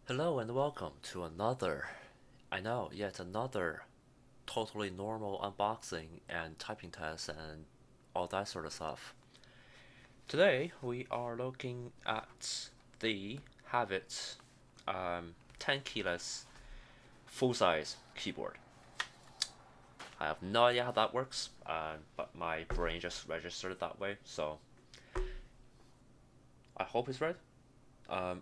Hello and welcome to yet another totally normal unboxing and typing test and all that sort of stuff. Today we are looking at the HAVIT 10 keyless full-size keyboard. I have no idea how that works, but my brain just registered it that way, so I hope it's right.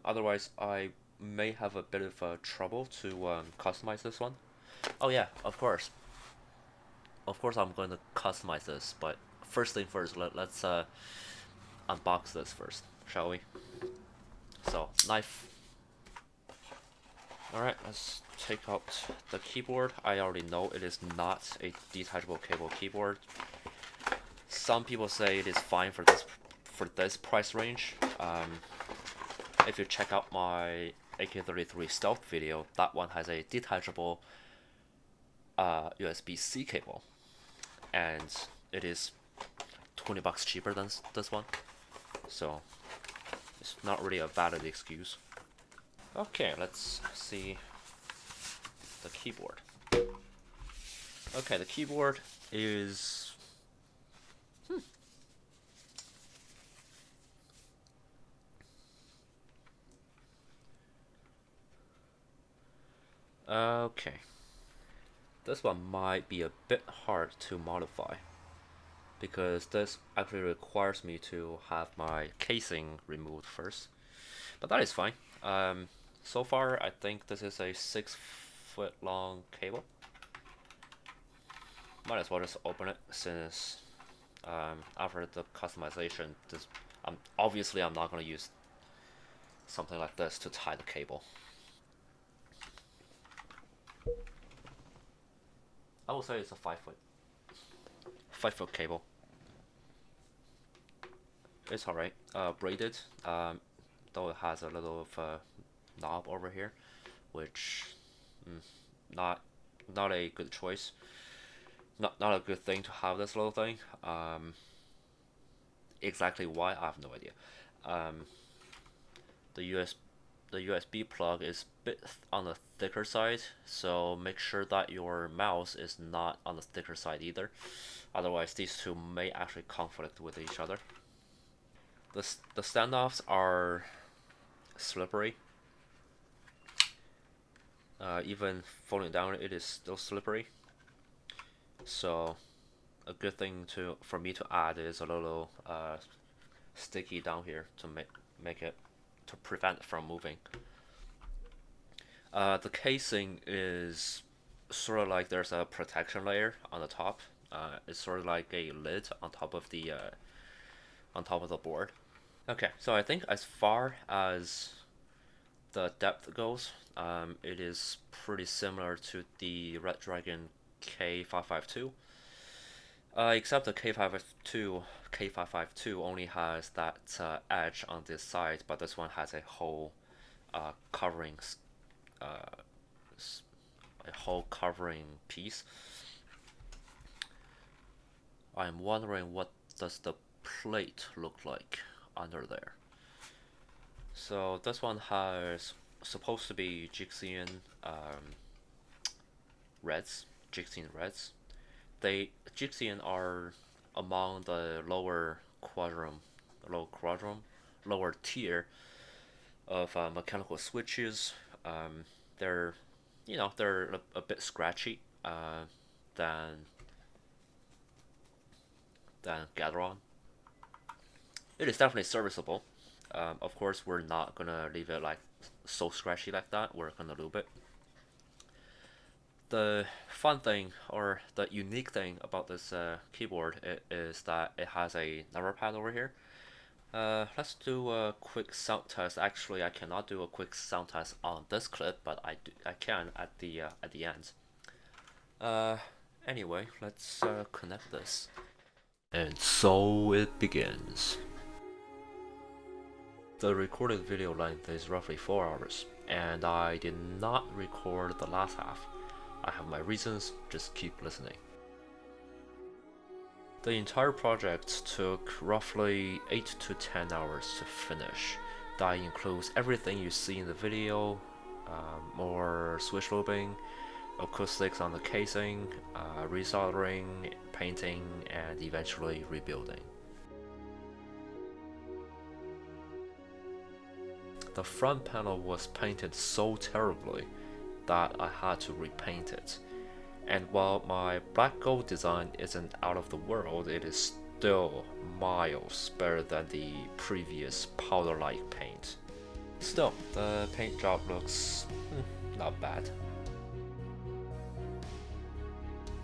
Otherwise, I may have a bit of trouble to customize this one. Oh yeah, of course. Of course I'm going to customize this, but first thing first, let's unbox this first, shall we? So, knife. Alright, let's take out the keyboard. I already know it is not a detachable cable keyboard. Some people say it is fine for this price range. If you check out my AK-33 stealth video, that one has a detachable USB-C cable, and it is $20 cheaper than this one, so it's not really a valid excuse. Okay, let's see the keyboard. Okay, the keyboard is okay. This one might be a bit hard to modify because this actually requires me to have my casing removed first, but that is fine. So far, I think this is a 6-foot long cable. Might as well just open it since after the customization, obviously I'm not going to use something like this to tie the cable. I will say it's a 5-foot cable. It's alright. Braided, though it has a little of a knob over here, which not a good choice. Not a good thing to have this little thing. Exactly why, I have no idea. The USB plug is a bit on the thicker side, so make sure that your mouse is not on the thicker side either. Otherwise, these two may actually conflict with each other. The standoffs are slippery. Even falling down, it is still slippery. So a good thing for me to add is a little sticky down here to make it to prevent it from moving. The casing is sort of like there's a protection layer on the top. It's sort of like a lid on top of the board. Okay, so I think as far as the depth goes, it is pretty similar to the Red Dragon K552. Except the K552 only has that edge on this side, but this one has a whole covering piece. I'm wondering what does the plate look like under there. So this one has supposed to be Jixian Reds. Jixian Reds. Jixian are among the lower lower tier of mechanical switches. They're they're a bit scratchy than Gateron. It is definitely serviceable. Of course, we're not gonna leave it like so scratchy like that. We're gonna lube it. The fun thing or the unique thing about this keyboard is that it has a number pad over here. Let's do a quick sound test. Actually, I cannot do a quick sound test on this clip, but I can at the end. Uh, anyway, let's connect this. And so it begins. The recorded video length is roughly 4 hours, and I did not record the last half. I have my reasons, just keep listening. The entire project took roughly 8 to 10 hours to finish. That includes everything you see in the video, more switch looping, acoustics on the casing, resoldering, painting, and eventually rebuilding. The front panel was painted so terribly that I had to repaint it. And while my black gold design isn't out of the world, it is still miles better than the previous powder-like paint. Still, the paint job looks not bad.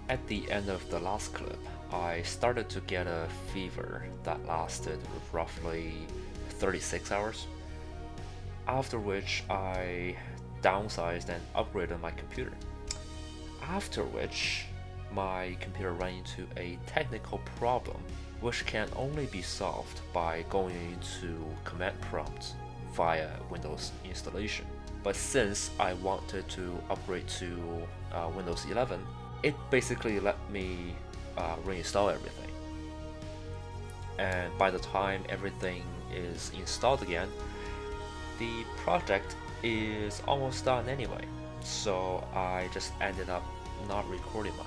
At the end of the last clip, I started to get a fever that lasted roughly 36 hours. After which I downsized and upgraded my computer. After which my computer ran into a technical problem which can only be solved by going into command prompt via Windows installation. But since I wanted to upgrade to Windows 11, it basically let me reinstall everything. And by the time everything is installed again, the project is almost done anyway, so I just ended up not recording much.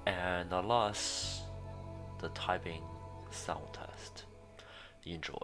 And alas, the typing sound test. Enjoy.